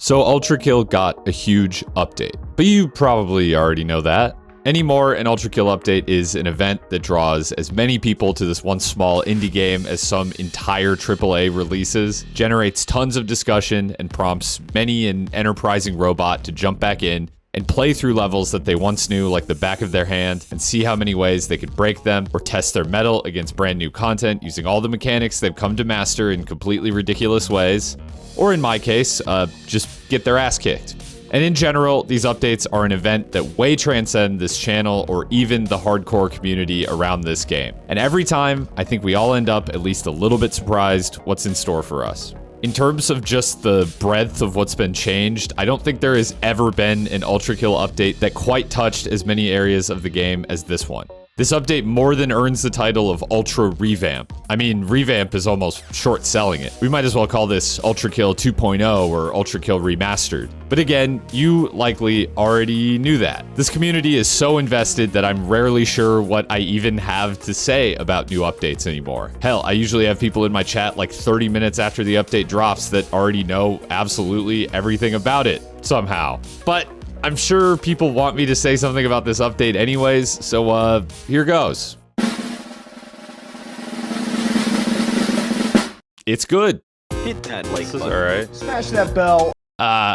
So Ultrakill got a huge update, but you probably already know that. Anymore, an Ultrakill update is an event that draws as many people to this one small indie game as some entire AAA releases, generates tons of discussion, and prompts many an enterprising robot to jump back in and play through levels that they once knew like the back of their hand and see how many ways they could break them or test their mettle against brand new content using all the mechanics they've come to master in completely ridiculous ways. Or in my case, just get their ass kicked. And in general, these updates are an event that way transcend this channel or even the hardcore community around this game. And every time, I think we all end up at least a little bit surprised what's in store for us. In terms of just the breadth of what's been changed, I don't think there has ever been an Ultrakill update that quite touched as many areas of the game as this one. This update more than earns the title of Ultra-Revamp. I mean, Revamp is almost short-selling it. We might as well call this Ultrakill 2.0 or Ultrakill Remastered. But again, you likely already knew that. This community is so invested that I'm rarely sure what I even have to say about new updates anymore. Hell, I usually have people in my chat like 30 minutes after the update drops that already know absolutely everything about it, somehow. But I'm sure people want me to say something about this update anyways, so here goes. It's good. Hit that like button. Alright. Smash that bell.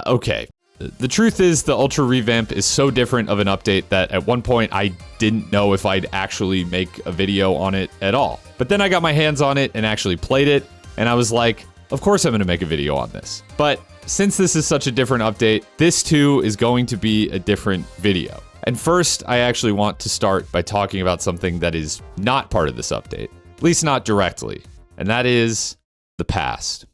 Okay. The truth is the Ultra Revamp is so different of an update that at one point I didn't know if I'd actually make a video on it at all. But then I got my hands on it and actually played it, and I was like, of course I'm gonna make a video on this. But since this is such a different update, this too is going to be a different video. And first, I actually want to start by talking about something that is not part of this update, at least not directly, and that is the past.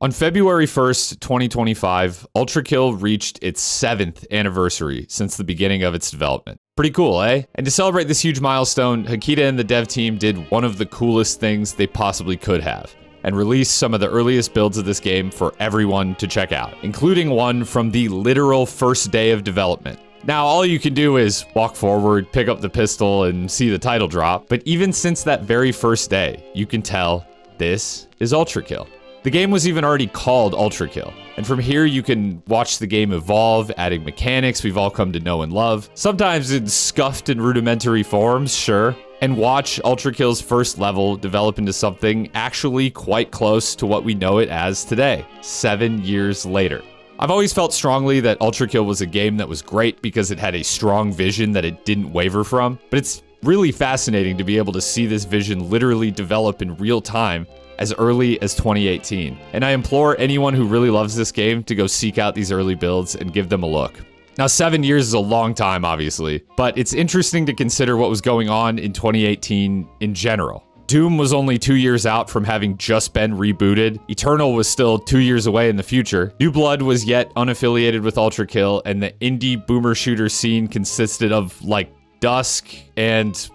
On February 1st, 2025, Ultrakill reached its 7th anniversary since the beginning of its development. Pretty cool, eh? And to celebrate this huge milestone, Hakita and the dev team did one of the coolest things they possibly could have, and released some of the earliest builds of this game for everyone to check out, including one from the literal first day of development. Now, all you can do is walk forward, pick up the pistol, and see the title drop, but even since that very first day, you can tell this is Ultrakill. The game was even already called Ultrakill, and from here you can watch the game evolve, adding mechanics we've all come to know and love, sometimes in scuffed and rudimentary forms, sure, and watch Ultrakill's first level develop into something actually quite close to what we know it as today, 7 years later. I've always felt strongly that Ultrakill was a game that was great because it had a strong vision that it didn't waver from, but it's really fascinating to be able to see this vision literally develop in real time as early as 2018. And I implore anyone who really loves this game to go seek out these early builds and give them a look. Now, 7 years is a long time, obviously, but it's interesting to consider what was going on in 2018 in general. Doom was only 2 years out from having just been rebooted. Eternal was still 2 years away in the future. New Blood was yet unaffiliated with Ultrakill, and the indie boomer shooter scene consisted of, like, Dusk and,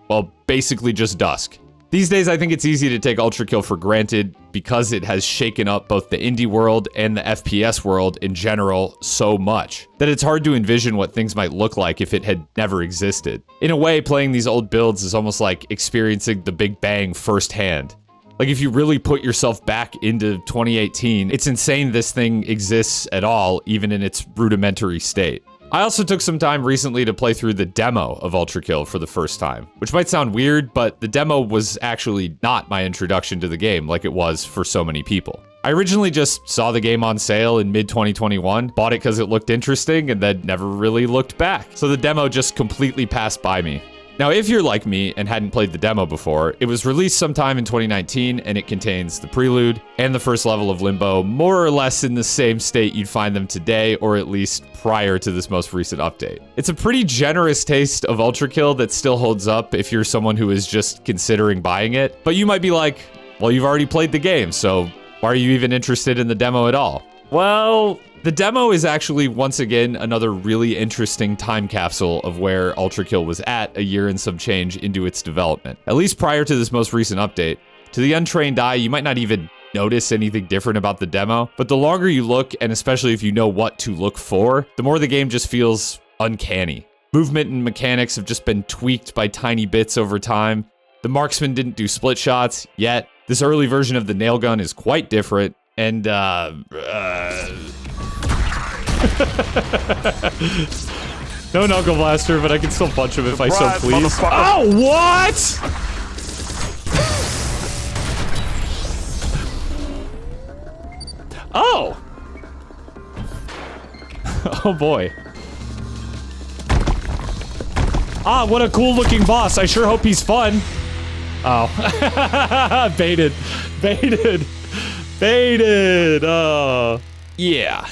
well, basically just Dusk. These days, I think it's easy to take Ultrakill for granted because it has shaken up both the indie world and the FPS world in general so much that it's hard to envision what things might look like if it had never existed. In a way, playing these old builds is almost like experiencing the Big Bang firsthand. Like, if you really put yourself back into 2018, it's insane this thing exists at all, even in its rudimentary state. I also took some time recently to play through the demo of Ultrakill for the first time, which might sound weird, but the demo was actually not my introduction to the game like it was for so many people. I originally just saw the game on sale in mid-2021, bought it because it looked interesting, and then never really looked back. So the demo just completely passed by me. Now, if you're like me and hadn't played the demo before, it was released sometime in 2019, and it contains the prelude and the first level of Limbo, more or less in the same state you'd find them today, or at least prior to this most recent update. It's a pretty generous taste of Ultrakill that still holds up if you're someone who is just considering buying it, but you might be like, well, you've already played the game, so why are you even interested in the demo at all? Well, the demo is actually, once again, another really interesting time capsule of where Ultrakill was at a year and some change into its development, at least prior to this most recent update. To the untrained eye, you might not even notice anything different about the demo, but the longer you look, and especially if you know what to look for, the more the game just feels uncanny. Movement and mechanics have just been tweaked by tiny bits over time. The marksman didn't do split shots yet, This early version of the nail gun is quite different, and no knuckle blaster, but I can still punch him if I so please. Oh, what? Oh! Oh boy. Ah, what a cool looking boss. I sure hope he's fun. Oh. Baited. Baited. Baited. Oh. Yeah.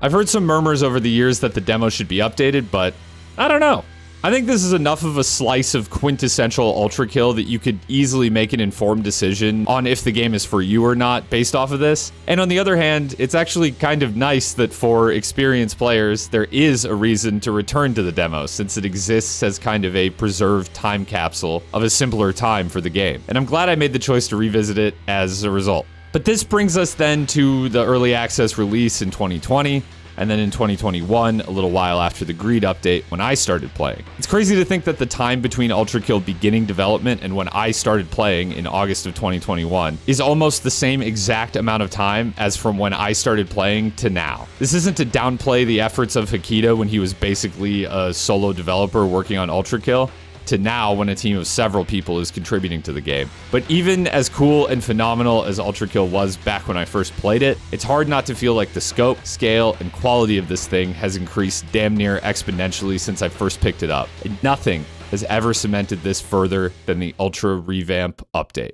I've heard some murmurs over the years that the demo should be updated, but I don't know. I think this is enough of a slice of quintessential Ultrakill that you could easily make an informed decision on if the game is for you or not based off of this. And on the other hand, it's actually kind of nice that for experienced players, there is a reason to return to the demo, since it exists as kind of a preserved time capsule of a simpler time for the game. And I'm glad I made the choice to revisit it as a result. But this brings us then to the early access release in 2020, and then in 2021, a little while after the Greed update, when I started playing. It's crazy to think that the time between Ultrakill beginning development and when I started playing in August of 2021 is almost the same exact amount of time as from when I started playing to now. This isn't to downplay the efforts of Hikita when he was basically a solo developer working on Ultrakill, to now when a team of several people is contributing to the game. But even as cool and phenomenal as Ultrakill was back when I first played it, it's hard not to feel like the scope, scale, and quality of this thing has increased damn near exponentially since I first picked it up. And nothing has ever cemented this further than the Ultra-Revamp update.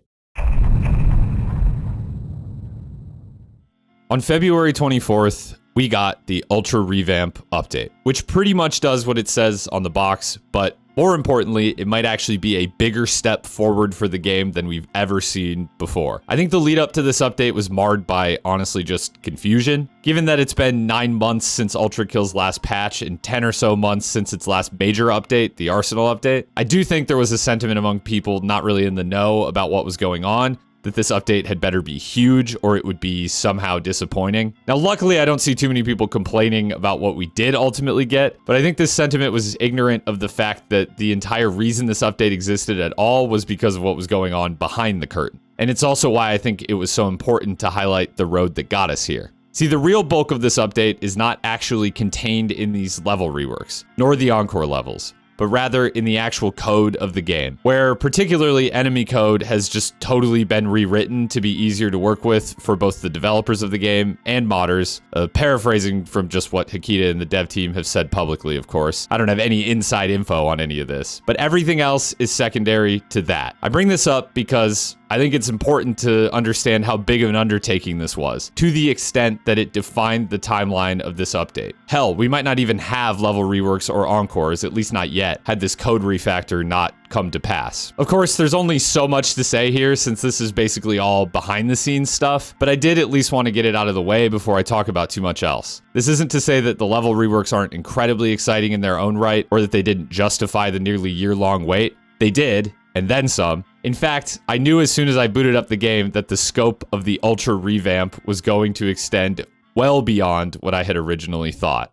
On February 24th, we got the Ultra-Revamp update, which pretty much does what it says on the box, but more importantly, it might actually be a bigger step forward for the game than we've ever seen before. I think the lead up to this update was marred by, honestly, just confusion. Given that it's been 9 months since Ultrakill's last patch and 10 or so months since its last major update, the Arsenal update, I do think there was a sentiment among people not really in the know about what was going on, that this update had better be huge or it would be somehow disappointing. Now, luckily, I don't see too many people complaining about what we did ultimately get, but I think this sentiment was ignorant of the fact that the entire reason this update existed at all was because of what was going on behind the curtain. And it's also why I think it was so important to highlight the road that got us here. See, the real bulk of this update is not actually contained in these level reworks, nor the Encore levels, but rather in the actual code of the game, where particularly enemy code has just totally been rewritten to be easier to work with for both the developers of the game and modders, paraphrasing from just what Hikita and the dev team have said publicly, of course. I don't have any inside info on any of this, but everything else is secondary to that. I bring this up because I think it's important to understand how big of an undertaking this was, to the extent that it defined the timeline of this update. Hell, we might not even have level reworks or encores, at least not yet, had this code refactor not come to pass. Of course, there's only so much to say here since this is basically all behind the scenes stuff, but I did at least want to get it out of the way before I talk about too much else. This isn't to say that the level reworks aren't incredibly exciting in their own right, or that they didn't justify the nearly year-long wait. They did, and then some. In fact, I knew as soon as I booted up the game that the scope of the Ultra-Revamp was going to extend well beyond what I had originally thought.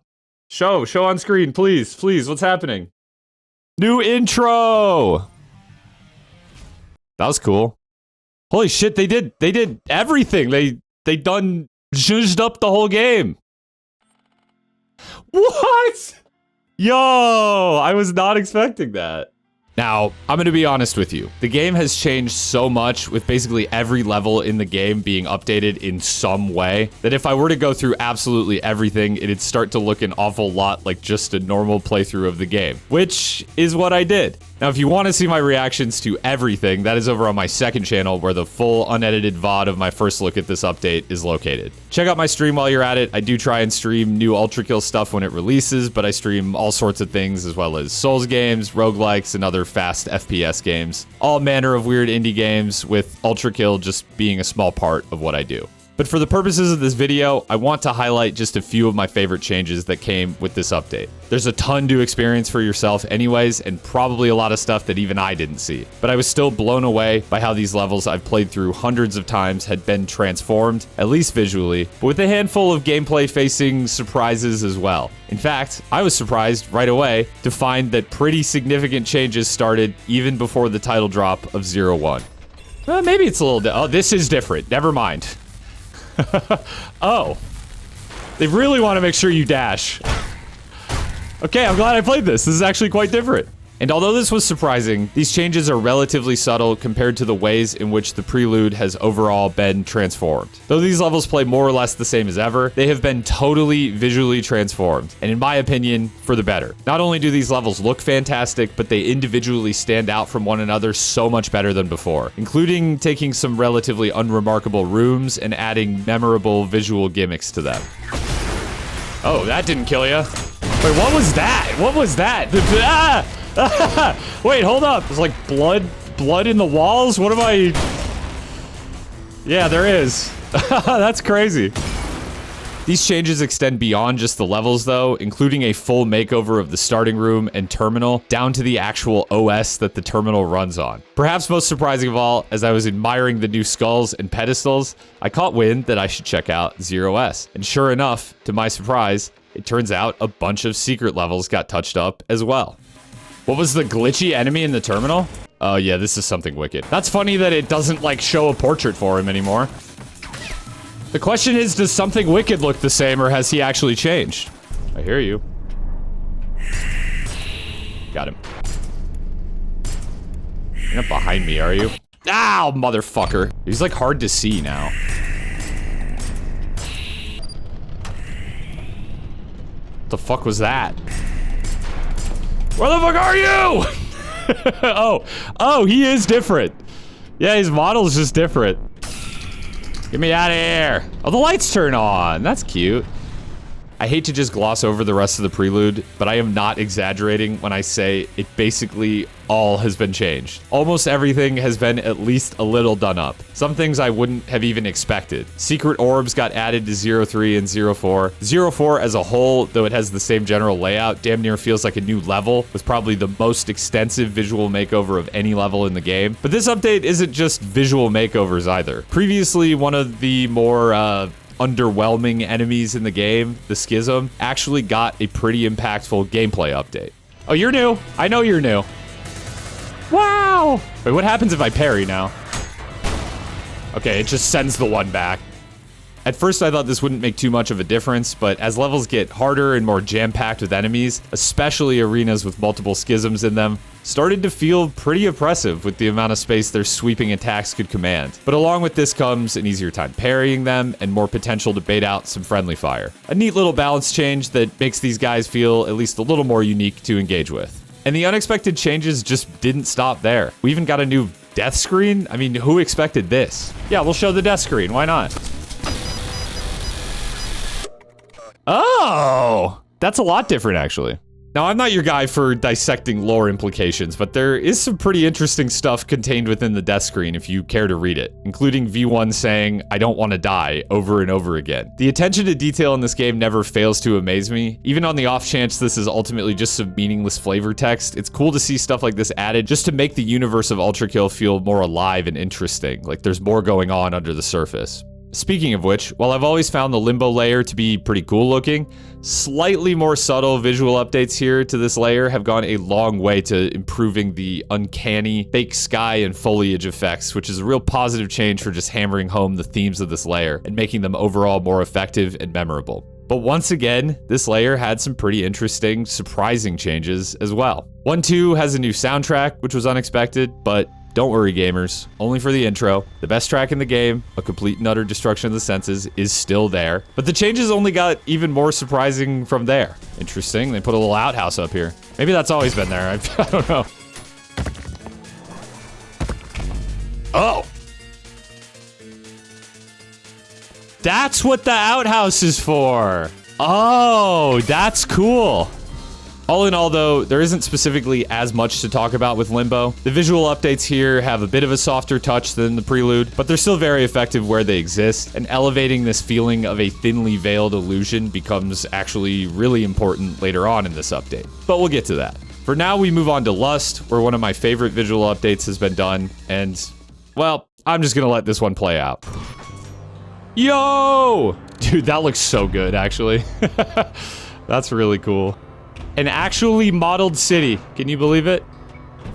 Show on screen, please, what's happening? New intro! That was cool. Holy shit, they did everything. They done zhuzhed up the whole game. What? Yo, I was not expecting that. Now, I'm going to be honest with you. The game has changed so much with basically every level in the game being updated in some way that if I were to go through absolutely everything, it'd start to look an awful lot like just a normal playthrough of the game, which is what I did. Now, if you want to see my reactions to everything, that is over on my second channel where the full unedited VOD of my first look at this update is located. Check out my stream while you're at it. I do try and stream new Ultrakill stuff when it releases, but I stream all sorts of things as well as Souls games, roguelikes, and other fast FPS games. All manner of weird indie games with Ultrakill just being a small part of what I do. But for the purposes of this video, I want to highlight just a few of my favorite changes that came with this update. There's a ton to experience for yourself anyways, and probably a lot of stuff that even I didn't see. But I was still blown away by how these levels I've played through hundreds of times had been transformed, at least visually, but with a handful of gameplay-facing surprises as well. In fact, I was surprised right away to find that pretty significant changes started even before the title drop of 01. Maybe it's a little... Oh, this is different. Never mind. Oh. They really want to make sure you dash. Okay, I'm glad I played this. This is actually quite different. And although this was surprising, these changes are relatively subtle compared to the ways in which the prelude has overall been transformed. Though these levels play more or less the same as ever, they have been totally visually transformed, and in my opinion, for the better. Not only do these levels look fantastic, but they individually stand out from one another so much better than before, including taking some relatively unremarkable rooms and adding memorable visual gimmicks to them. Oh, that didn't kill ya. Wait, what was that? What was that? Ah! Wait, hold up. There's like blood in the walls? What am I... Yeah, there is. That's crazy. These changes extend beyond just the levels though, including a full makeover of the starting room and terminal, down to the actual OS that the terminal runs on. Perhaps most surprising of all, as I was admiring the new skulls and pedestals, I caught wind that I should check out Zero OS. And sure enough, to my surprise, it turns out a bunch of secret levels got touched up as well. What was the glitchy enemy in the terminal? Oh yeah, this is something wicked. That's funny that it doesn't like show a portrait for him anymore. The question is, does something wicked look the same or has he actually changed? I hear you. Got him. You're not behind me, are you? Ow, motherfucker. He's like hard to see now. What the fuck was that? Where the fuck are you? Oh, he is different. Yeah, his model's just different. Get me out of here. Oh, the lights turn on. That's cute. I hate to just gloss over the rest of the prelude, but I am not exaggerating when I say it basically all has been changed. Almost everything has been at least a little done up. Some things I wouldn't have even expected. Secret orbs got added to 03 and 04. 04 as a whole, though it has the same general layout, damn near feels like a new level, with probably the most extensive visual makeover of any level in the game. But this update isn't just visual makeovers either. Previously, one of the more, underwhelming enemies in the game, the Schism, actually got a pretty impactful gameplay update. Oh, you're new. I know you're new. Wow. Wait, what happens if I parry now? Okay, it just sends the one back. At first, I thought this wouldn't make too much of a difference, but as levels get harder and more jam-packed with enemies, especially arenas with multiple schisms in them, started to feel pretty oppressive with the amount of space their sweeping attacks could command. But along with this comes an easier time parrying them and more potential to bait out some friendly fire. A neat little balance change that makes these guys feel at least a little more unique to engage with. And the unexpected changes just didn't stop there. We even got a new death screen? I mean, who expected this? Yeah, we'll show the death screen, why not? Oh, that's a lot different, actually. Now, I'm not your guy for dissecting lore implications, but there is some pretty interesting stuff contained within the death screen if you care to read it, including V1 saying, "I don't want to die," over and over again. The attention to detail in this game never fails to amaze me. Even on the off chance this is ultimately just some meaningless flavor text, it's cool to see stuff like this added just to make the universe of Ultrakill feel more alive and interesting, like there's more going on under the surface. Speaking of which, while I've always found the Limbo layer to be pretty cool looking, slightly more subtle visual updates here to this layer have gone a long way to improving the uncanny fake sky and foliage effects, which is a real positive change for just hammering home the themes of this layer and making them overall more effective and memorable. But once again, this layer had some pretty interesting, surprising changes as well. 1.2 has a new soundtrack, which was unexpected, but don't worry, gamers. Only for the intro. The best track in the game, A Complete and Utter Destruction of the Senses, is still there. But the changes only got even more surprising from there. Interesting, they put a little outhouse up here. Maybe that's always been there, I don't know. Oh! That's what the outhouse is for! Oh, that's cool! All in all, though, there isn't specifically as much to talk about with Limbo. The visual updates here have a bit of a softer touch than the prelude, but they're still very effective where they exist, and elevating this feeling of a thinly veiled illusion becomes actually really important later on in this update. But we'll get to that. For now, we move on to Lust, where one of my favorite visual updates has been done, and, well, I'm just gonna let this one play out. Yo! Dude, that looks so good, actually. That's really cool. An actually modeled city. Can you believe it?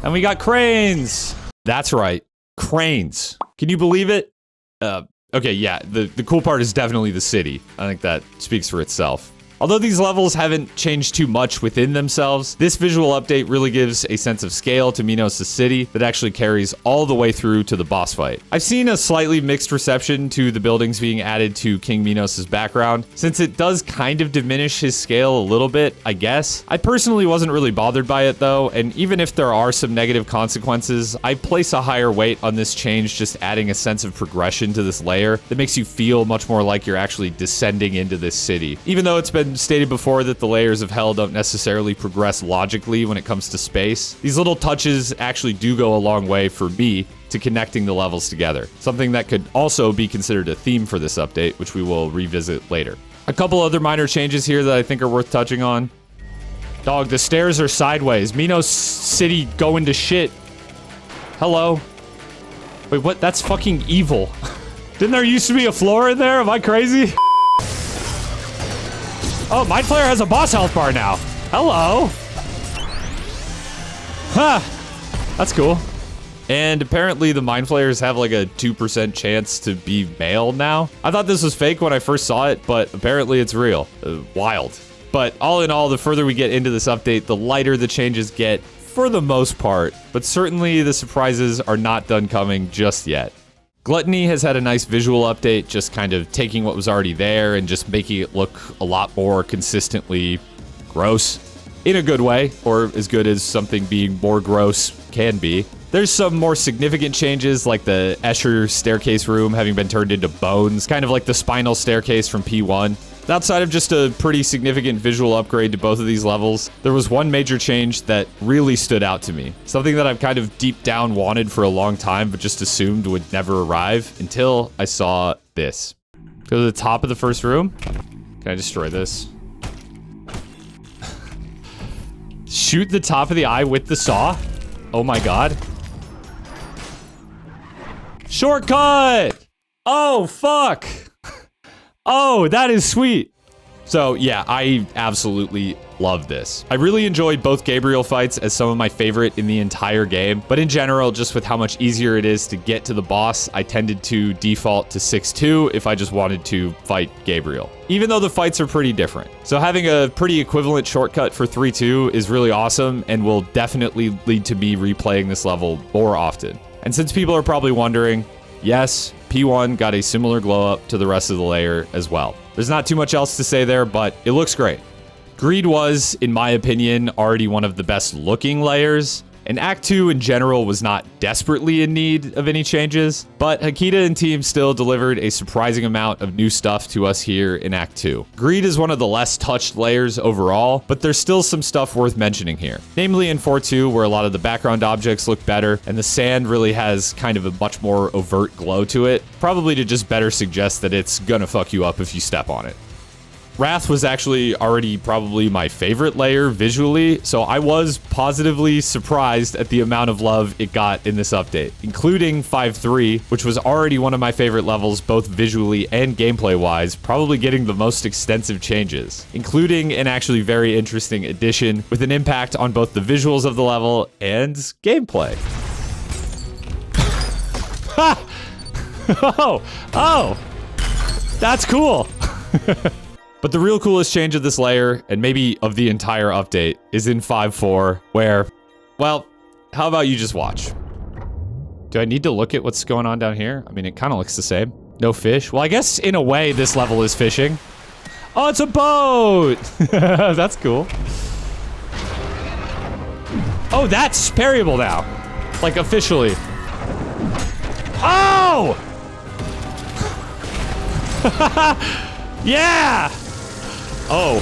And we got cranes. That's right. Cranes. Can you believe it? Okay, yeah, the cool part is definitely the city. I think that speaks for itself. Although these levels haven't changed too much within themselves, this visual update really gives a sense of scale to Minos' city that actually carries all the way through to the boss fight. I've seen a slightly mixed reception to the buildings being added to King Minos' background, since it does kind of diminish his scale a little bit, I guess. I personally wasn't really bothered by it though, and even if there are some negative consequences, I place a higher weight on this change just adding a sense of progression to this layer that makes you feel much more like you're actually descending into this city. Even though it's been stated before that the layers of hell don't necessarily progress logically when it comes to space, these little touches actually do go a long way for me to connecting the levels together. Something that could also be considered a theme for this update, which we will revisit later. A couple other minor changes here that I think are worth touching on. Dog, the stairs are sideways. Minos City going to shit. Hello. Wait, what? That's fucking evil. Didn't there used to be a floor in there? Am I crazy? Oh, Mind Flayer has a boss health bar now. Hello. Huh. That's cool. And apparently the Mind Flayers have like a 2% chance to be male now. I thought this was fake when I first saw it, but apparently it's real. Wild. But all in all, the further we get into this update, the lighter the changes get for the most part. But certainly the surprises are not done coming just yet. Gluttony has had a nice visual update, just kind of taking what was already there and just making it look a lot more consistently gross. In a good way, or as good as something being more gross can be. There's some more significant changes, like the Escher staircase room having been turned into bones, kind of like the spinal staircase from P1. Outside of just a pretty significant visual upgrade to both of these levels, there was one major change that really stood out to me. Something that I've kind of deep down wanted for a long time, but just assumed would never arrive until I saw this. Go to the top of the first room. Can I destroy this? Shoot the top of the eye with the saw? Oh my god. Shortcut! Oh, fuck! Oh, that is sweet. So yeah, I absolutely love this. I really enjoyed both Gabriel fights as some of my favorite in the entire game, but in general, just with how much easier it is to get to the boss, I tended to default to 6-2 if I just wanted to fight Gabriel, even though the fights are pretty different. So having a pretty equivalent shortcut for 3-2 is really awesome and will definitely lead to me replaying this level more often. And since people are probably wondering, yes, P1 got a similar glow up to the rest of the layer as well. There's not too much else to say there, but it looks great. Greed was, in my opinion, already one of the best looking layers, and Act 2 in general was not desperately in need of any changes, but Hakita and team still delivered a surprising amount of new stuff to us here in Act 2. Greed is one of the less touched layers overall, but there's still some stuff worth mentioning here. Namely in 4.2, where a lot of the background objects look better, and the sand really has kind of a much more overt glow to it, probably to just better suggest that it's gonna fuck you up if you step on it. Wrath was actually already probably my favorite layer visually, so I was positively surprised at the amount of love it got in this update, including 5.3, which was already one of my favorite levels both visually and gameplay-wise, probably getting the most extensive changes, including an actually very interesting addition with an impact on both the visuals of the level and gameplay. Ha! Oh, that's cool. But the real coolest change of this layer, and maybe of the entire update, is in 5.4, where, well, how about you just watch? Do I need to look at what's going on down here? I mean, it kind of looks the same. No fish. Well, I guess in a way this level is fishing. Oh, it's a boat! That's cool. Oh, that's parryable now. Like, officially. Oh! Yeah! Oh.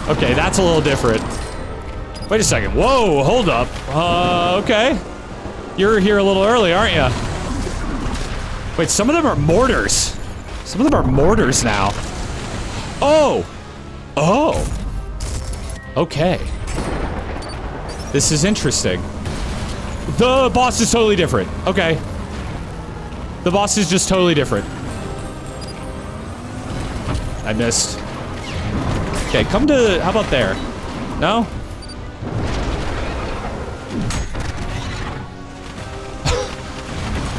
Okay, that's a little different. Wait a second. Whoa, hold up. Okay. You're here a little early, aren't you? Wait, some of them are mortars. Some of them are mortars now. Oh. Oh. Okay. This is interesting. The boss is totally different. Okay. The boss is just totally different. I missed. Okay, come to... How about there? No?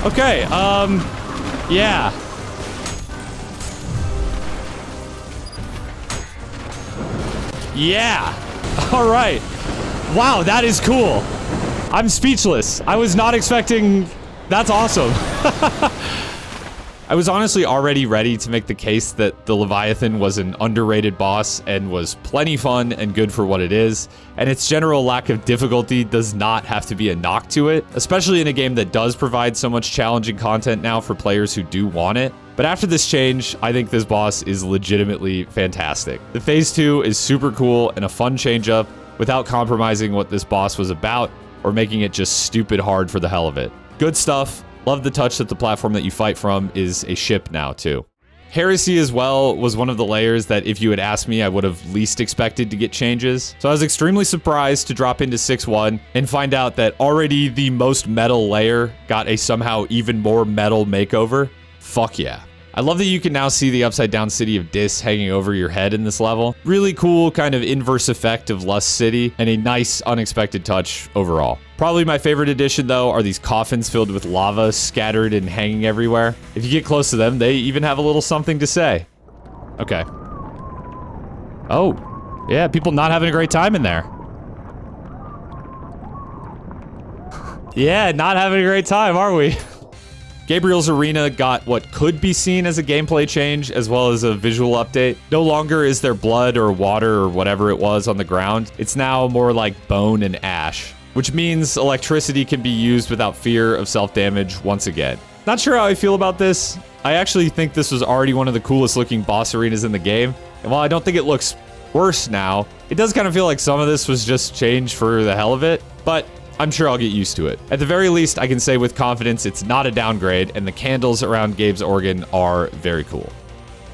Okay, yeah. Yeah. All right. Wow, that is cool. I'm speechless. I was not expecting... That's awesome. I was honestly already ready to make the case that the Leviathan was an underrated boss and was plenty fun and good for what it is, and its general lack of difficulty does not have to be a knock to it, especially in a game that does provide so much challenging content now for players who do want it. But after this change, I think this boss is legitimately fantastic. The Phase 2 is super cool and a fun change up without compromising what this boss was about or making it just stupid hard for the hell of it. Good stuff. Love the touch that the platform that you fight from is a ship now, too. Heresy as well was one of the layers that if you had asked me, I would have least expected to get changes. So I was extremely surprised to drop into 6-1 and find out that already the most metal layer got a somehow even more metal makeover. Fuck yeah. I love that you can now see the upside down city of Dis hanging over your head in this level. Really cool kind of inverse effect of Lust City and a nice unexpected touch overall. Probably my favorite addition though are these coffins filled with lava scattered and hanging everywhere. If you get close to them, they even have a little something to say. Okay. Oh, yeah, people not having a great time in there. Yeah, not having a great time, are we? Gabriel's Arena got what could be seen as a gameplay change as well as a visual update. No longer is there blood or water or whatever it was on the ground. It's now more like bone and ash, which means electricity can be used without fear of self-damage once again. Not sure how I feel about this. I actually think this was already one of the coolest looking boss arenas in the game. And while I don't think it looks worse now, it does kind of feel like some of this was just changed for the hell of it. But I'm sure I'll get used to it. At the very least, I can say with confidence it's not a downgrade, and the candles around Gabe's organ are very cool.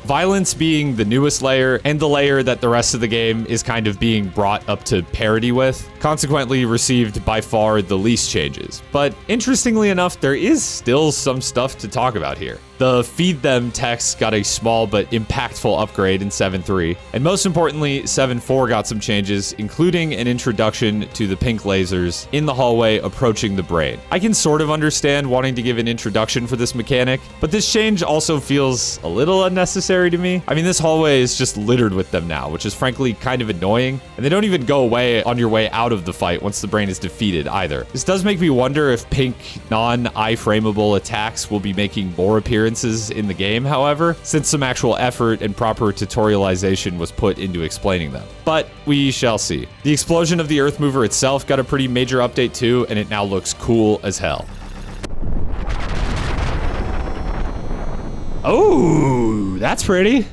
Violence being the newest layer, and the layer that the rest of the game is kind of being brought up to parity with, consequently received by far the least changes. But interestingly enough, there is still some stuff to talk about here. The Feed Them text got a small but impactful upgrade in 7.3, and most importantly, 7.4 got some changes, including an introduction to the pink lasers in the hallway approaching the brain. I can sort of understand wanting to give an introduction for this mechanic, but this change also feels a little unnecessary to me. I mean, this hallway is just littered with them now, which is frankly kind of annoying, and they don't even go away on your way out of the fight once the brain is defeated either. This does make me wonder if pink non-iframeable attacks will be making more appearances in the game, however, since some actual effort and proper tutorialization was put into explaining them. But we shall see. The explosion of the Earth Mover itself got a pretty major update too, and it now looks cool as hell. Oh, that's pretty.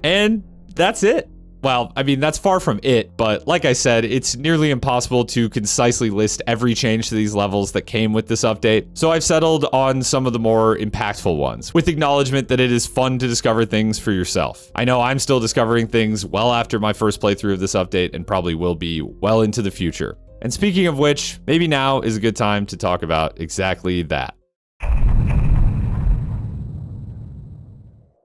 And that's it. Well, I mean, that's far from it, but like I said, it's nearly impossible to concisely list every change to these levels that came with this update, so I've settled on some of the more impactful ones, with acknowledgement that it is fun to discover things for yourself. I know I'm still discovering things well after my first playthrough of this update, and probably will be well into the future. And speaking of which, maybe now is a good time to talk about exactly that.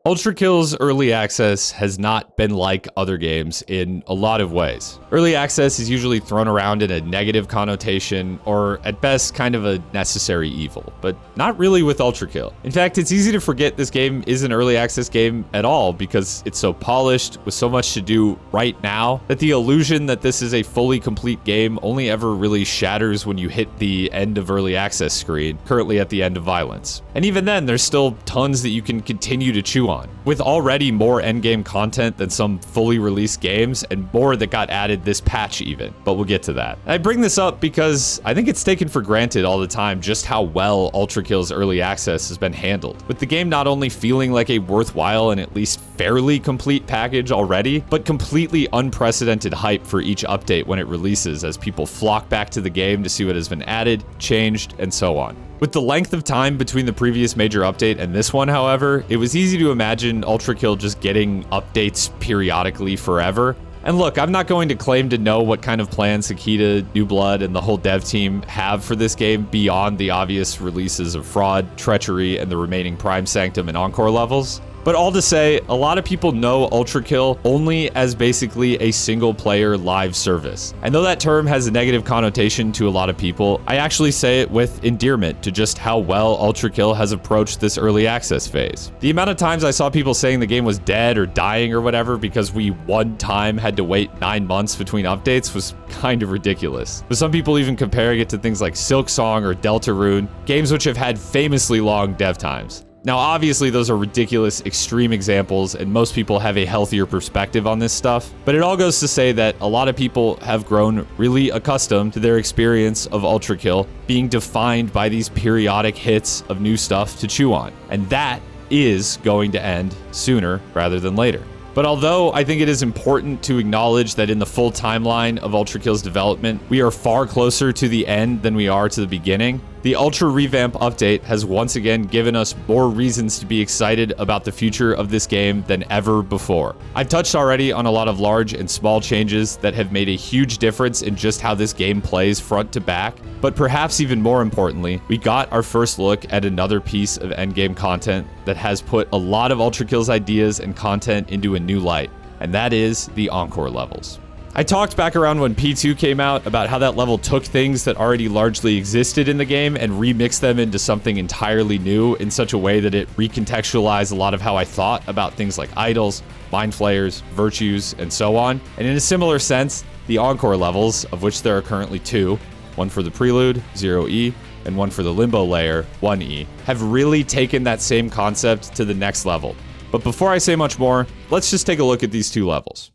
Ultrakill's early access has not been like other games in a lot of ways. Early access is usually thrown around in a negative connotation, or at best kind of a necessary evil, but not really with Ultrakill. In fact, it's easy to forget this game is an early access game at all because it's so polished with so much to do right now that the illusion that this is a fully complete game only ever really shatters when you hit the end of early access screen, currently at the end of Violence. And even then, there's still tons that you can continue to chew on, with already more endgame content than some fully released games, and more that got added this patch even, but we'll get to that. I bring this up because I think it's taken for granted all the time just how well Ultrakill's early access has been handled, with the game not only feeling like a worthwhile and at least fairly complete package already, but completely unprecedented hype for each update when it releases as people flock back to the game to see what has been added, changed, and so on. With the length of time between the previous major update and this one, however, it was easy to imagine Ultrakill just getting updates periodically forever. And look, I'm not going to claim to know what kind of plans Akita, New Blood, and the whole dev team have for this game beyond the obvious releases of Fraud, Treachery, and the remaining Prime Sanctum and Encore levels. But all to say, a lot of people know Ultrakill only as basically a single-player live service. And though that term has a negative connotation to a lot of people, I actually say it with endearment to just how well Ultrakill has approached this early access phase. The amount of times I saw people saying the game was dead or dying or whatever because we one time had to wait 9 months between updates was kind of ridiculous. With some people even comparing it to things like Silksong or Deltarune, games which have had famously long dev times. Now, obviously, those are ridiculous, extreme examples, and most people have a healthier perspective on this stuff. But it all goes to say that a lot of people have grown really accustomed to their experience of Ultrakill being defined by these periodic hits of new stuff to chew on. And that is going to end sooner rather than later. But although I think it is important to acknowledge that in the full timeline of Ultrakill's development, we are far closer to the end than we are to the beginning, the Ultra-Revamp update has once again given us more reasons to be excited about the future of this game than ever before. I've touched already on a lot of large and small changes that have made a huge difference in just how this game plays front to back, but perhaps even more importantly, we got our first look at another piece of endgame content that has put a lot of Ultrakill's ideas and content into a new light, and that is the Encore levels. I talked back around when P2 came out about how that level took things that already largely existed in the game and remixed them into something entirely new in such a way that it recontextualized a lot of how I thought about things like idols, mind flayers, virtues, and so on. And in a similar sense, the Encore levels, of which there are currently 2, one for the Prelude, 0E, and one for the Limbo layer, 1E, have really taken that same concept to the next level. But before I say much more, let's just take a look at these 2 levels.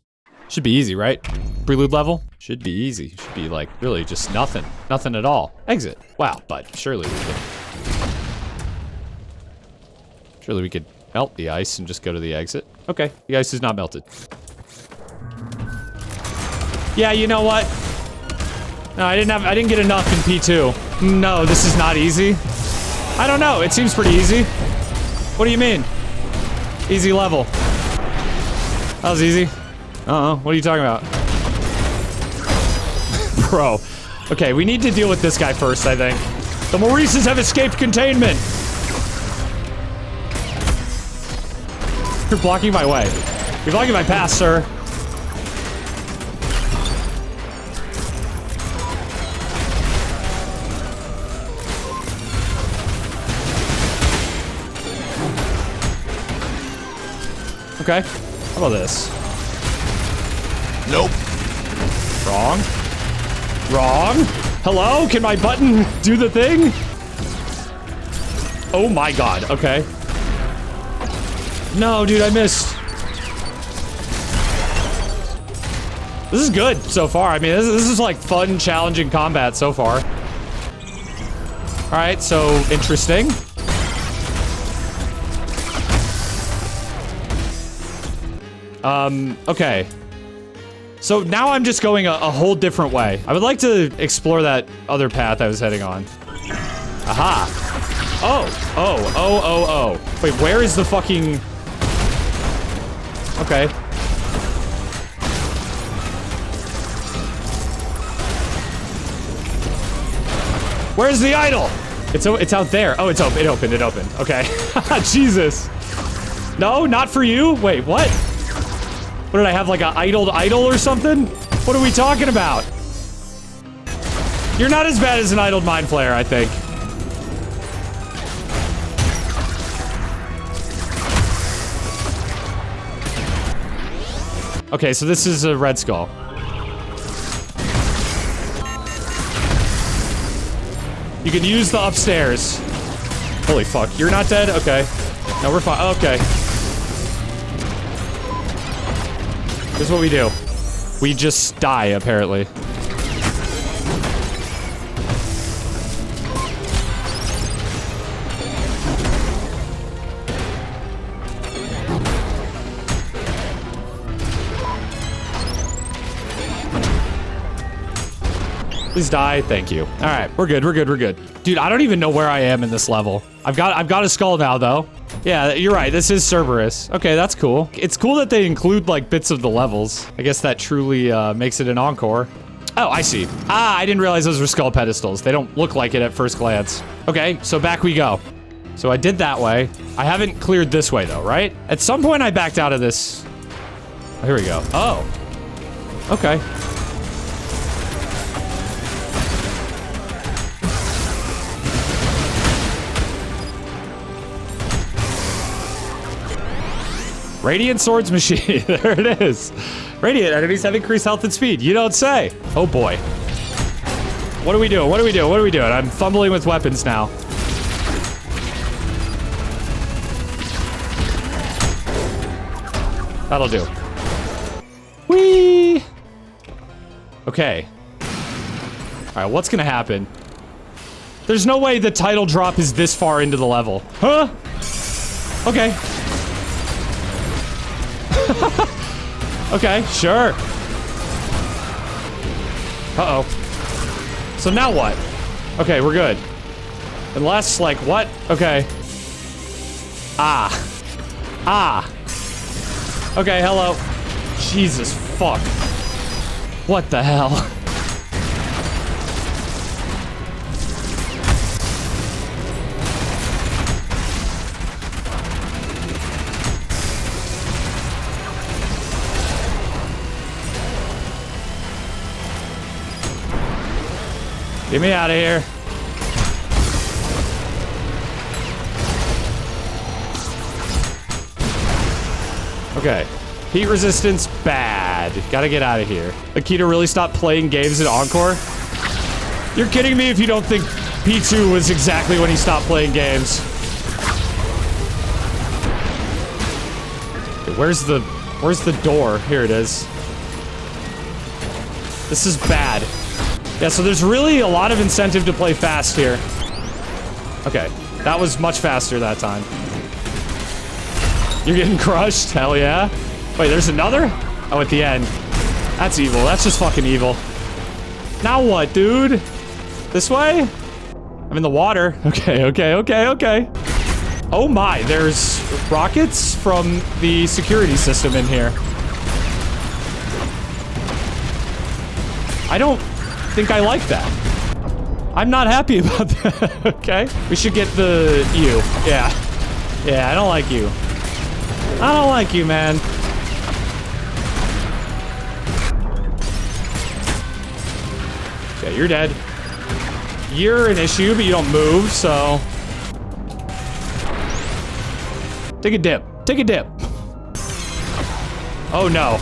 Should be easy, right? Prelude level? Should be easy. Should be like really just nothing. Nothing at all. Exit. Wow, but surely we could melt the ice and just go to the exit. Okay, the ice is not melted. Yeah, you know what? No, I didn't get enough in P2. No, this is not easy. I don't know, it seems pretty easy. What do you mean? Easy level. That was easy. What are you talking about? Bro. Okay, we need to deal with this guy first, I think. The Maurices have escaped containment! You're blocking my way. You're blocking my path, sir. Okay. How about this? Nope. Wrong. Wrong. Hello? Can my button do the thing? Oh my god. Okay. No, dude, I missed. This is good so far. I mean, this is like fun, challenging combat so far. Alright, so interesting. Okay. So now I'm just going a whole different way. I would like to explore that other path I was heading on. Aha. Oh. Wait, where is the fucking... Okay. Where's the idol? It's out there. Oh, it opened. Okay. Jesus. No, not for you? Wait, what? What did I have, like a idol or something? What are we talking about? You're not as bad as an idled mind flayer, I think. Okay, so this is a red skull. You can use the upstairs. Holy fuck, you're not dead? Okay. No, we're fine. Okay. Here's what we do. We just die, apparently. Please die. Thank you. All right, we're good. Dude, I don't even know where I am in this level. I've got a skull now, though. Yeah, you're right. This is Cerberus. Okay, that's cool. It's cool that they include, like, bits of the levels. I guess that truly makes it an Encore. Oh, I see. Ah, I didn't realize those were skull pedestals. They don't look like it at first glance. Okay, so back we go. So I did that way. I haven't cleared this way though, right? At some point I backed out of this. Oh, here we go. Oh. Okay. Radiant Swords Machine. There it is. Radiant enemies have increased health and speed. You don't say. Oh boy. What are we doing? What are we doing? What are we doing? I'm fumbling with weapons now. That'll do. Whee! Okay. Alright, what's gonna happen? There's no way the title drop is this far into the level. Huh? Okay. Okay, sure. Uh-oh. So now what? Okay, we're good. Unless, like, what? Okay. Ah. Ah. Okay, hello. Jesus fuck. What the hell? Get me out of here. Okay. Heat resistance, bad. Gotta get out of here. Akita really stopped playing games in Encore? You're kidding me if you don't think P2 was exactly when he stopped playing games. Okay, where's the door? Here it is. This is bad. Yeah, so there's really a lot of incentive to play fast here. Okay, that was much faster that time. You're getting crushed? Hell yeah. Wait, there's another? Oh, at the end. That's evil. That's just fucking evil. Now what, dude? This way? I'm in the water. Okay, okay, okay, okay. Oh my, there's rockets from the security system in here. I don't think I like that. I'm not happy about that. Okay. We should get the you. Yeah. Yeah, I don't like you. I don't like you, man. Okay, you're dead. You're an issue, but you don't move, so... Take a dip. Take a dip. Oh, no.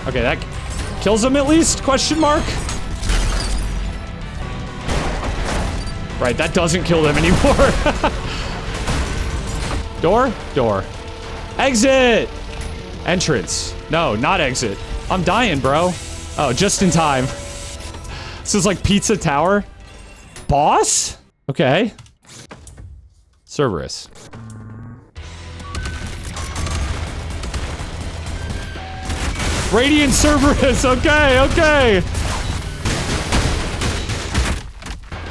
Okay, that kills him at least? Question mark? Right, that doesn't kill them anymore. Door? Door. Exit! Entrance. No, not exit. I'm dying, bro. Oh, just in time. This is like Pizza Tower. Boss? Okay. Cerberus. Radiant Cerberus. Okay, okay.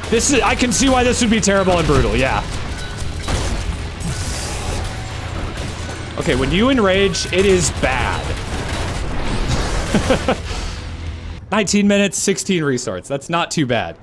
This is, I can see why this would be terrible and brutal, yeah. Okay, when you enrage, it is bad. 19 minutes, 16 restarts. That's not too bad.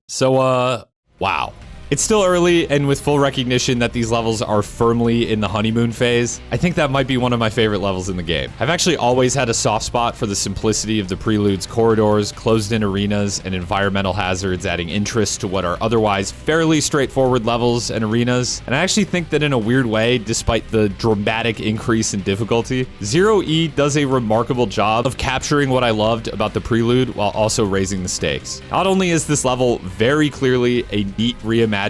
So, wow. It's still early, and with full recognition that these levels are firmly in the honeymoon phase, I think that might be one of my favorite levels in the game. I've actually always had a soft spot for the simplicity of the Prelude's corridors, closed-in arenas, and environmental hazards, adding interest to what are otherwise fairly straightforward levels and arenas. And I actually think that in a weird way, despite the dramatic increase in difficulty, Zero E does a remarkable job of capturing what I loved about the Prelude while also raising the stakes. Not only is this level very clearly a neat reimagining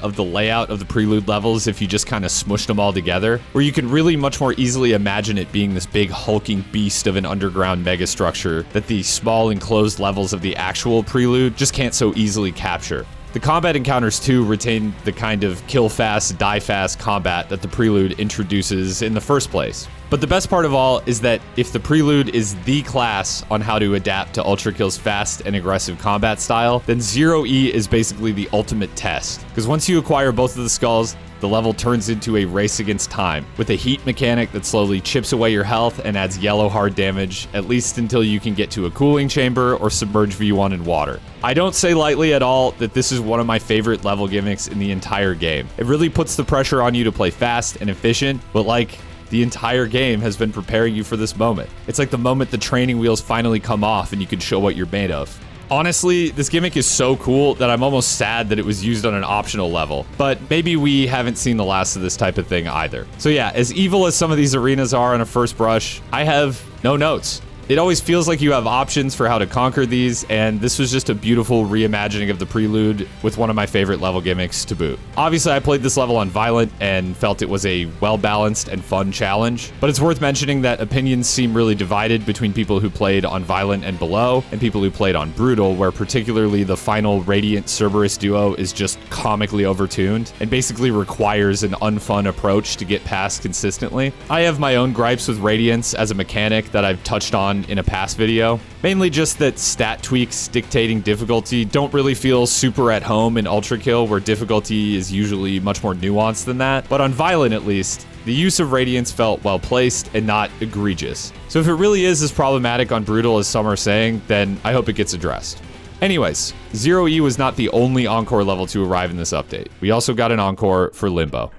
of the layout of the Prelude levels if you just kind of smushed them all together, where you can really much more easily imagine it being this big hulking beast of an underground megastructure that the small enclosed levels of the actual Prelude just can't so easily capture. The combat encounters too retain the kind of kill fast, die fast combat that the Prelude introduces in the first place. But the best part of all is that if the Prelude is the class on how to adapt to Ultrakill's fast and aggressive combat style, then Zero E is basically the ultimate test. Because once you acquire both of the skulls, the level turns into a race against time, with a heat mechanic that slowly chips away your health and adds yellow hard damage, at least until you can get to a cooling chamber or submerge V1 in water. I don't say lightly at all that this is one of my favorite level gimmicks in the entire game. It really puts the pressure on you to play fast and efficient, but like, the entire game has been preparing you for this moment. It's like the moment the training wheels finally come off and you can show what you're made of. Honestly, this gimmick is so cool that I'm almost sad that it was used on an optional level, but maybe we haven't seen the last of this type of thing either. So yeah, as evil as some of these arenas are on a first brush, I have no notes. It always feels like you have options for how to conquer these, and this was just a beautiful reimagining of the Prelude with one of my favorite level gimmicks to boot. Obviously, I played this level on Violent and felt it was a well-balanced and fun challenge, but it's worth mentioning that opinions seem really divided between people who played on Violent and below and people who played on Brutal, where particularly the final Radiant Cerberus duo is just comically overtuned and basically requires an unfun approach to get past consistently. I have my own gripes with Radiance as a mechanic that I've touched on in a past video. Mainly just that stat tweaks dictating difficulty don't really feel super at home in Ultrakill, where difficulty is usually much more nuanced than that. But on Violent at least, the use of Radiance felt well placed and not egregious. So if it really is as problematic on Brutal as some are saying, then I hope it gets addressed. Anyways, Zero E was not the only Encore level to arrive in this update. We also got an Encore for Limbo.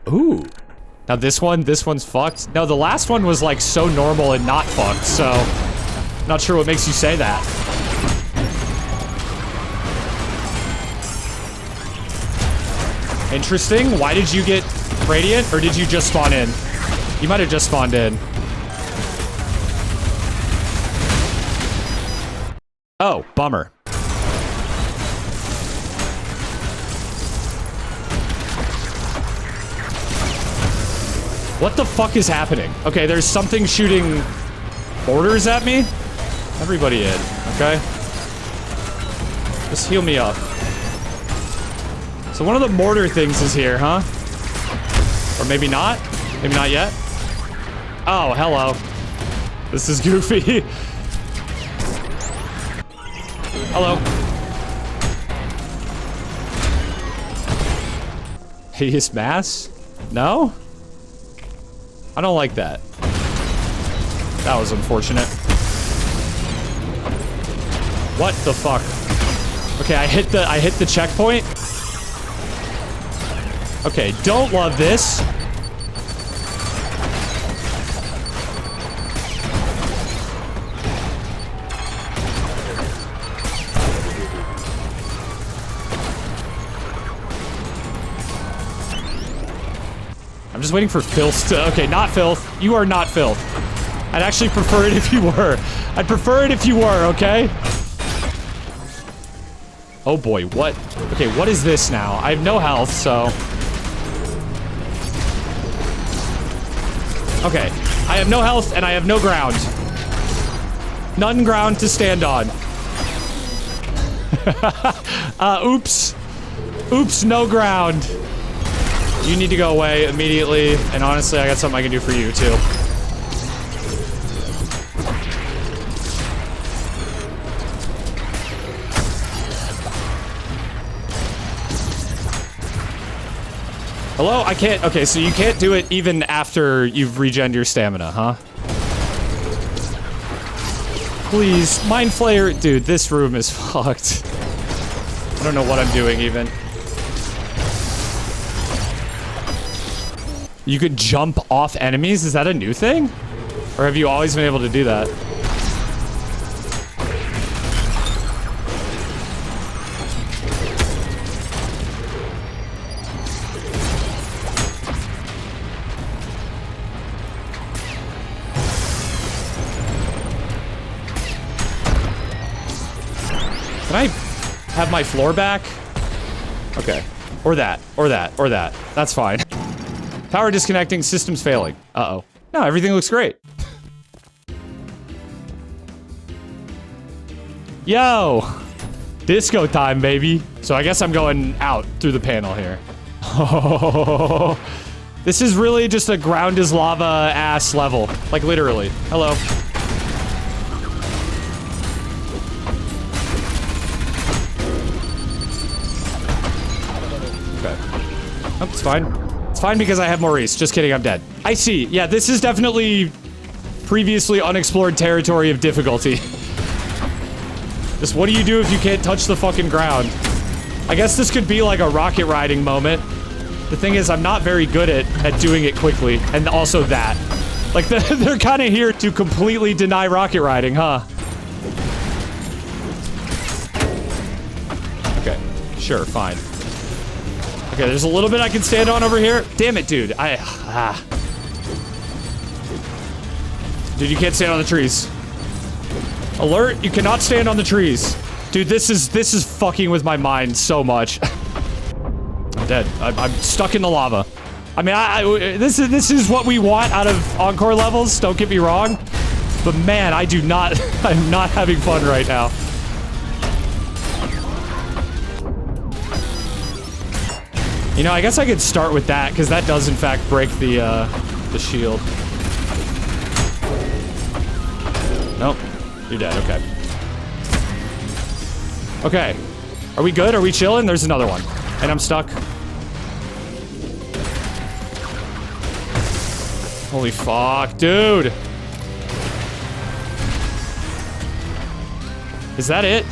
Ooh. Now this one's fucked. No, the last one was like so normal and not fucked, so not sure what makes you say that. Interesting. Why did you get Radiant, or did you just spawn in? You might have just spawned in. Oh, bummer. What the fuck is happening? Okay, there's something shooting orders at me. Everybody in, okay? Just heal me up. So one of the mortar things is here, huh? Or maybe not? Maybe not yet? Oh, hello. This is goofy. Hello. Hideous mass? No? I don't like that. That was unfortunate. What the fuck? Okay, I hit the checkpoint. Okay, don't love this. I'm just waiting for Filth to... Okay, not Filth. You are not Filth. I'd actually prefer it if you were. I'd prefer it if you were, okay? Oh boy, what? Okay, what is this now? I have no health, so... Okay, I have no health and I have no ground. None ground to stand on. Oops. Oops, no ground. You need to go away immediately, and honestly, I got something I can do for you, too. Hello? I can't... Okay, so you can't do it even after you've regened your stamina, huh? Please, Mind Flayer... Dude, this room is fucked. I don't know what I'm doing, even. You could jump off enemies? Is that a new thing? Or have you always been able to do that? Can I have my floor back? Okay. Or that. Or that. Or that. That's fine. Power disconnecting, systems failing. Uh-oh. No, everything looks great. Yo! Disco time, baby. So I guess I'm going out through the panel here. Oh, This is really just a ground is lava ass level. Like, literally. Hello. Okay. Oh, it's fine. It's fine because I have Maurice. Just kidding, I'm dead. I see. Yeah, this is definitely previously unexplored territory of difficulty. Just what do you do if you can't touch the fucking ground? I guess this could be like a rocket riding moment. The thing is, I'm not very good at doing it quickly, and also that. Like, they're kind of here to completely deny rocket riding, huh? Okay, sure, fine. Okay, there's a little bit I can stand on over here. Damn it, dude. Dude, you can't stand on the trees. Alert, you cannot stand on the trees. Dude, this is fucking with my mind so much. I'm dead. I'm stuck in the lava. I mean, this is what we want out of Encore levels, don't get me wrong. But man, I'm not having fun right now. You know, I guess I could start with that, because that does in fact break the shield. Nope. You're dead, okay. Okay. Are we good? Are we chilling? There's another one. And I'm stuck. Holy fuck, dude. Is that it?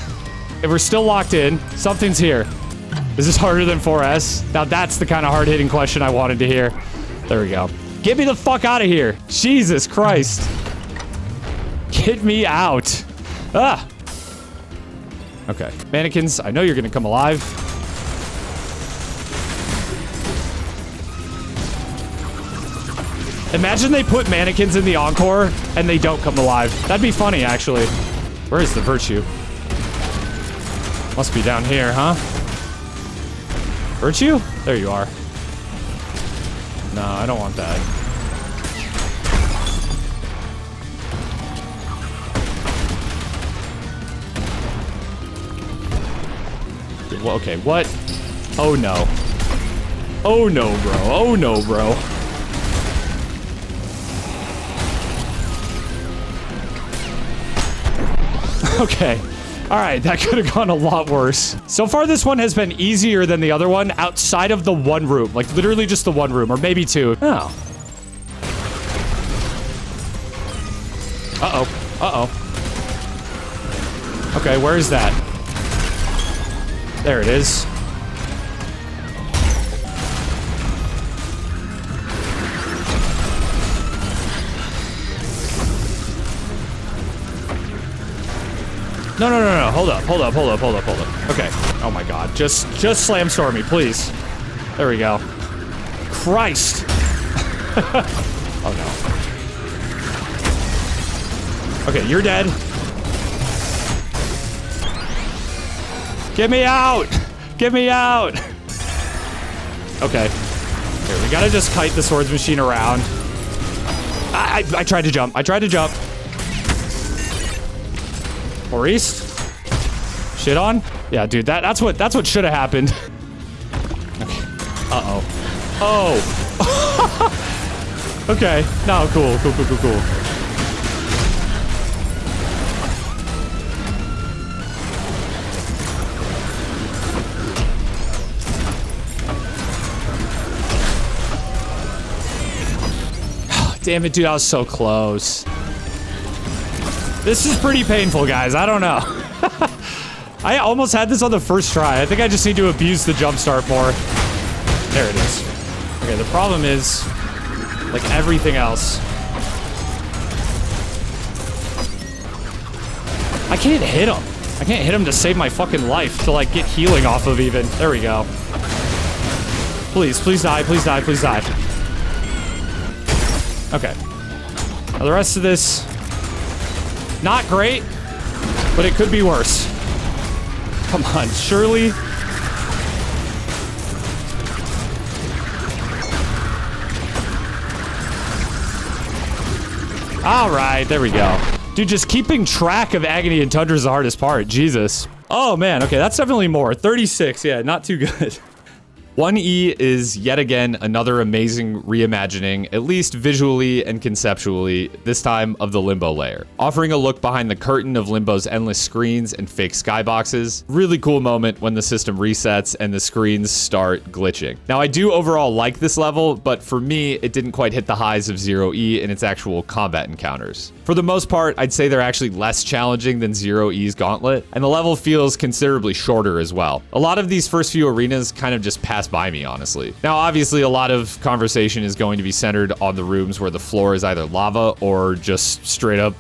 If we're still locked in, something's here. Is this harder than 4S? Now that's the kind of hard-hitting question I wanted to hear. There we go. Get me the fuck out of here. Jesus Christ. Get me out. Ah. Okay. Mannequins, I know you're gonna come alive. Imagine they put mannequins in the Encore and they don't come alive. That'd be funny, actually. Where is the virtue? Must be down here, huh? Virtue? There you are. No, I don't want that. Okay, what? Oh no. Oh no, bro. Oh no, bro. Okay. Alright, that could have gone a lot worse. So far, this one has been easier than the other one outside of the one room. Like, literally just the one room, or maybe two. Oh. Uh-oh. Uh-oh. Okay, where is that? There it is. No, no, no, no. Hold up, hold up, hold up, hold up, hold up. Okay. Oh my god. Just slam storm me, please. There we go. Christ. Oh no. Okay, you're dead. Get me out! Get me out! Okay. Here, we gotta just kite the swords machine around. I tried to jump. I tried to jump. Maurice? Shit on? Yeah, dude, that's what should have happened. Okay. Uh-oh. Oh! Okay. No, cool, cool, cool, cool, cool. Damn it, dude, I was so close. This is pretty painful, guys. I don't know. I almost had this on the first try. I think I just need to abuse the jump start more. There it is. Okay, the problem is, like everything else, I can't hit him. I can't hit him to save my fucking life, to like get healing off of even. There we go. Please, please die, please die, please die. Okay. Now the rest of this, not great, but it could be worse. Come on, surely. All right, there we go. Dude, just keeping track of Agony and Tundra is the hardest part. Jesus. Oh man, okay, that's definitely more. 36, yeah, not too good. 1E is yet again another amazing reimagining, at least visually and conceptually, this time of the Limbo layer, offering a look behind the curtain of Limbo's endless screens and fake skyboxes. Really cool moment when the system resets and the screens start glitching. Now, I do overall like this level, but for me, it didn't quite hit the highs of Zero E in its actual combat encounters. For the most part, I'd say they're actually less challenging than Zero E's Gauntlet, and the level feels considerably shorter as well. A lot of these first few arenas kind of just pass by me, honestly. Now, obviously, a lot of conversation is going to be centered on the rooms where the floor is either lava or just straight up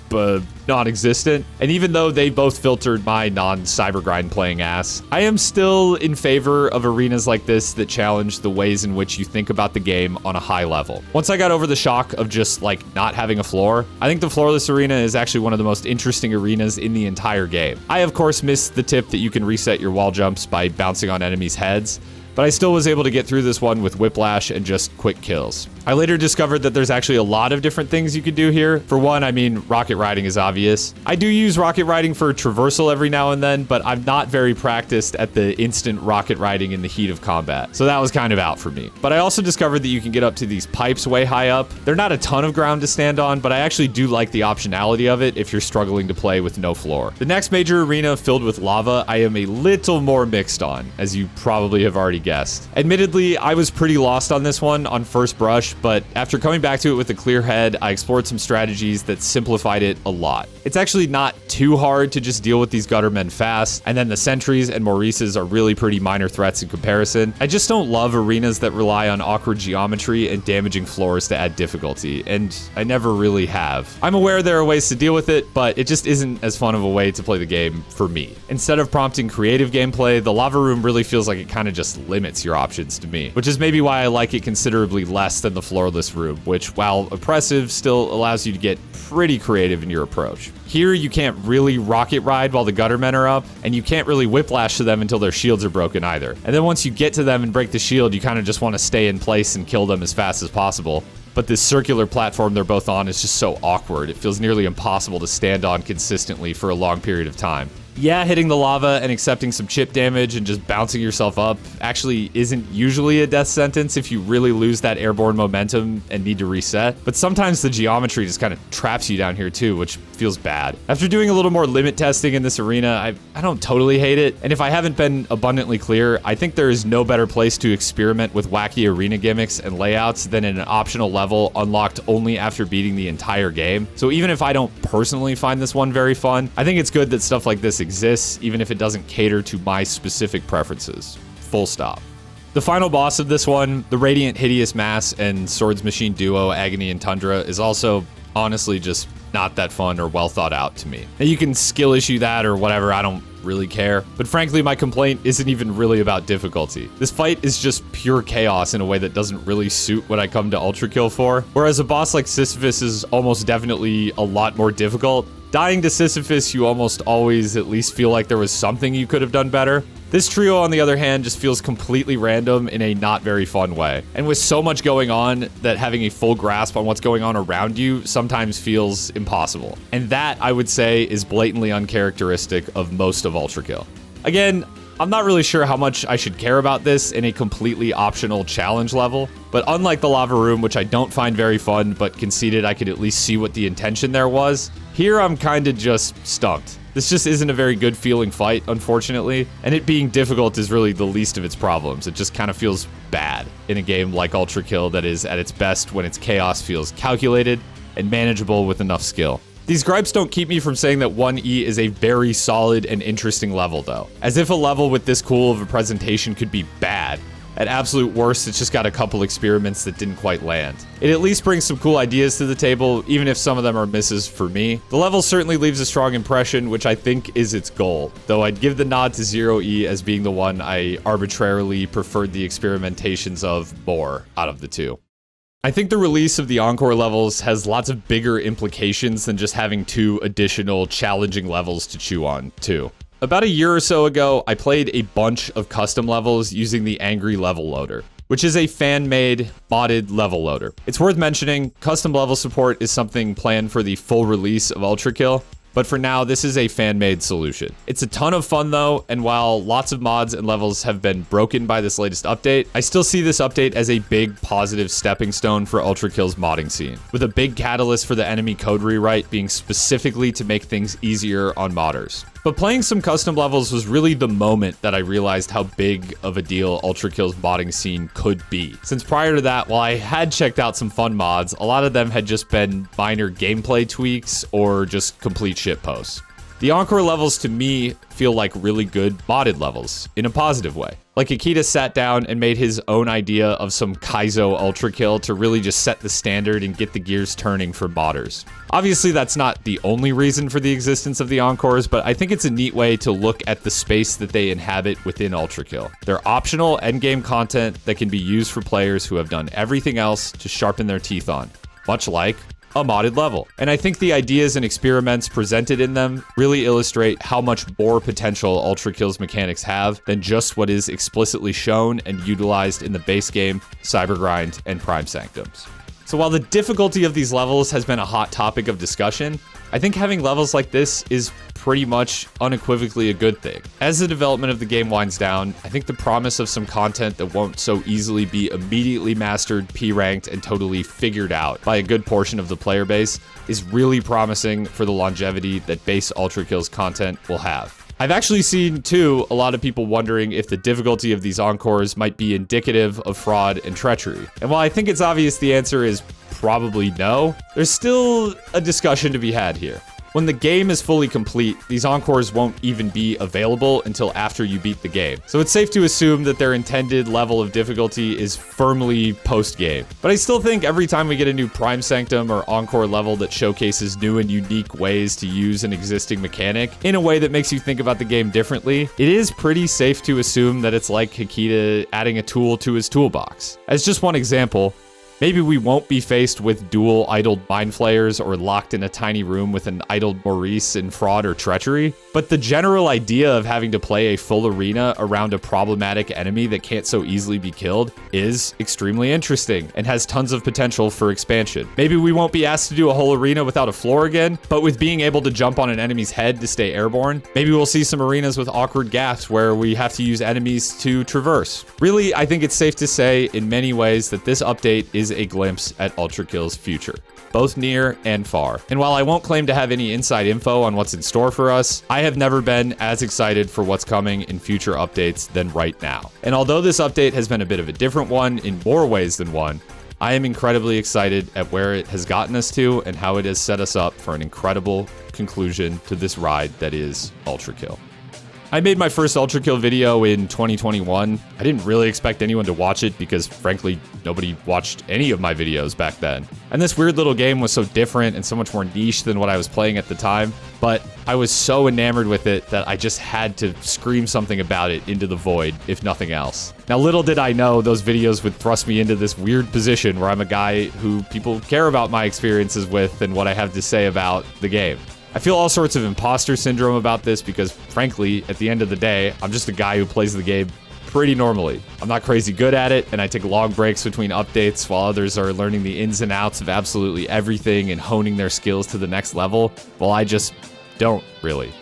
non-existent. And even though they both filtered my non-cybergrind playing ass, I am still in favor of arenas like this that challenge the ways in which you think about the game on a high level. Once I got over the shock of just like not having a floor, I think the floorless arena is actually one of the most interesting arenas in the entire game. I of course missed the tip that you can reset your wall jumps by bouncing on enemies' heads, but I still was able to get through this one with whiplash and just quick kills. I later discovered that there's actually a lot of different things you could do here. For one, I mean, rocket riding is obvious. I do use rocket riding for traversal every now and then, but I'm not very practiced at the instant rocket riding in the heat of combat, so that was kind of out for me. But I also discovered that you can get up to these pipes way high up. They're not a ton of ground to stand on, but I actually do like the optionality of it if you're struggling to play with no floor. The next major arena filled with lava, I am a little more mixed on, as you probably have already guessed. Admittedly, I was pretty lost on this one on first brush, but after coming back to it with a clear head, I explored some strategies that simplified it a lot. It's actually not too hard to just deal with these gutter men fast, and then the sentries and Maurices are really pretty minor threats in comparison. I just don't love arenas that rely on awkward geometry and damaging floors to add difficulty, and I never really have. I'm aware there are ways to deal with it, but it just isn't as fun of a way to play the game for me. Instead of prompting creative gameplay, the lava room really feels like it kind of just limits your options to me, which is maybe why I like it considerably less than the floorless room, which, while oppressive, still allows you to get pretty creative in your approach. Here, you can't really rocket ride while the gutter men are up, and you can't really whiplash to them until their shields are broken either. And then once you get to them and break the shield, you kind of just want to stay in place and kill them as fast as possible. But this circular platform they're both on is just so awkward. It feels nearly impossible to stand on consistently for a long period of time. Yeah, hitting the lava and accepting some chip damage and just bouncing yourself up actually isn't usually a death sentence if you really lose that airborne momentum and need to reset. But sometimes the geometry just kind of traps you down here too, which feels bad. After doing a little more limit testing in this arena, I don't totally hate it. And if I haven't been abundantly clear, I think there is no better place to experiment with wacky arena gimmicks and layouts than in an optional level unlocked only after beating the entire game. So even if I don't personally find this one very fun, I think it's good that stuff like this exists, even if it doesn't cater to my specific preferences. Full stop. The final boss of this one, the Radiant Hideous Mass and Swords Machine duo Agony and Tundra, is also honestly just not that fun or well thought out to me. Now you can skill issue that or whatever, I don't really care. But frankly, my complaint isn't even really about difficulty. This fight is just pure chaos in a way that doesn't really suit what I come to Ultrakill for. Whereas a boss like Sisyphus is almost definitely a lot more difficult. Dying to Sisyphus, you almost always at least feel like there was something you could have done better. This trio, on the other hand, just feels completely random in a not very fun way. And with so much going on, that having a full grasp on what's going on around you sometimes feels impossible. And that, I would say, is blatantly uncharacteristic of most of Ultrakill. Again, I'm not really sure how much I should care about this in a completely optional challenge level, but unlike the lava room, which I don't find very fun, but conceded I could at least see what the intention there was, here I'm kinda just stumped. This just isn't a very good feeling fight, unfortunately, and it being difficult is really the least of its problems. It just kind of feels bad in a game like Ultrakill that is at its best when its chaos feels calculated and manageable with enough skill. These gripes don't keep me from saying that 1E is a very solid and interesting level, though. As if a level with this cool of a presentation could be bad. At absolute worst, it's just got a couple experiments that didn't quite land. It at least brings some cool ideas to the table, even if some of them are misses for me. The level certainly leaves a strong impression, which I think is its goal, though I'd give the nod to Zero E as being the one I arbitrarily preferred the experimentations of more out of the two. I think the release of the Encore levels has lots of bigger implications than just having 2 additional challenging levels to chew on, too. About a year or so ago, I played a bunch of custom levels using the Angry Level Loader, which is a fan-made, modded level loader. It's worth mentioning, custom level support is something planned for the full release of Ultrakill, But for now, this is a fan-made solution. It's a ton of fun though, and while lots of mods and levels have been broken by this latest update, I still see this update as a big positive stepping stone for Ultrakill's modding scene, with a big catalyst for the enemy code rewrite being specifically to make things easier on modders. But playing some custom levels was really the moment that I realized how big of a deal Ultrakill's modding scene could be. Since prior to that, while I had checked out some fun mods, a lot of them had just been minor gameplay tweaks or just complete shitposts. The Encore levels to me feel like really good modded levels, in a positive way. Like Akita sat down and made his own idea of some Kaizo Ultrakill to really just set the standard and get the gears turning for modders. Obviously that's not the only reason for the existence of the Encores, but I think it's a neat way to look at the space that they inhabit within Ultrakill. They're optional endgame content that can be used for players who have done everything else to sharpen their teeth on, much like a modded level. And I think the ideas and experiments presented in them really illustrate how much more potential Ultrakill's mechanics have than just what is explicitly shown and utilized in the base game, Cybergrind, and Prime Sanctums. So while the difficulty of these levels has been a hot topic of discussion, I think having levels like this is pretty much unequivocally a good thing. As the development of the game winds down, I think the promise of some content that won't so easily be immediately mastered, P-ranked, and totally figured out by a good portion of the player base is really promising for the longevity that base Ultrakill's content will have. I've actually seen, too, a lot of people wondering if the difficulty of these Encores might be indicative of fraud and treachery. And while I think it's obvious the answer is probably no, there's still a discussion to be had here. When the game is fully complete, these Encores won't even be available until after you beat the game. So it's safe to assume that their intended level of difficulty is firmly post-game. But I still think every time we get a new Prime Sanctum or Encore level that showcases new and unique ways to use an existing mechanic in a way that makes you think about the game differently, it is pretty safe to assume that it's like Hikita adding a tool to his toolbox. As just one example, maybe we won't be faced with dual idled mind flayers or locked in a tiny room with an idled Maurice in fraud or treachery, but the general idea of having to play a full arena around a problematic enemy that can't so easily be killed is extremely interesting and has tons of potential for expansion. Maybe we won't be asked to do a whole arena without a floor again, but with being able to jump on an enemy's head to stay airborne, maybe we'll see some arenas with awkward gaps where we have to use enemies to traverse. Really, I think it's safe to say in many ways that this update is a glimpse at Ultrakill's future, both near and far. And while I won't claim to have any inside info on what's in store for us, I have never been as excited for what's coming in future updates than right now. And although this update has been a bit of a different one in more ways than one, I am incredibly excited at where it has gotten us to and how it has set us up for an incredible conclusion to this ride that is Ultrakill. I made my first Ultrakill video in 2021. I didn't really expect anyone to watch it because, frankly, nobody watched any of my videos back then. And this weird little game was so different and so much more niche than what I was playing at the time, but I was so enamored with it that I just had to scream something about it into the void, if nothing else. Now, little did I know those videos would thrust me into this weird position where I'm a guy who people care about my experiences with and what I have to say about the game. I feel all sorts of imposter syndrome about this because, frankly, at the end of the day, I'm just a guy who plays the game pretty normally. I'm not crazy good at it, and I take long breaks between updates while others are learning the ins and outs of absolutely everything and honing their skills to the next level, while I just don't, really.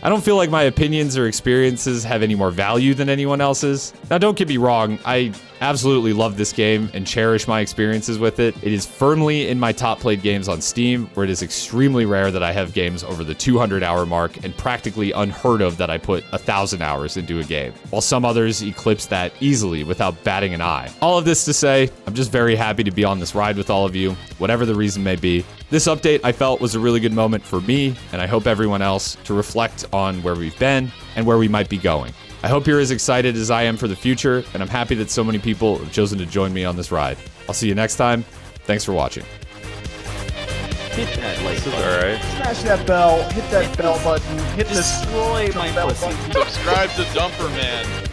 I don't feel like my opinions or experiences have any more value than anyone else's. Now, don't get me wrong, I absolutely love this game and cherish my experiences with it. It is firmly in my top played games on Steam, where it is extremely rare that I have games over the 200-hour mark and practically unheard of that I put 1,000 hours into a game, while some others eclipse that easily without batting an eye. All of this to say, I'm just very happy to be on this ride with all of you, whatever the reason may be. This update I felt was a really good moment for me, and I hope everyone else, to reflect on where we've been and where we might be going. I hope you're as excited as I am for the future, and I'm happy that so many people have chosen to join me on this ride. I'll see you next time. Thanks for watching. Hit that like button. Alright. Smash that bell, hit that bell button, hit Destroy my bell pussy. button. Subscribe to Dumper Man.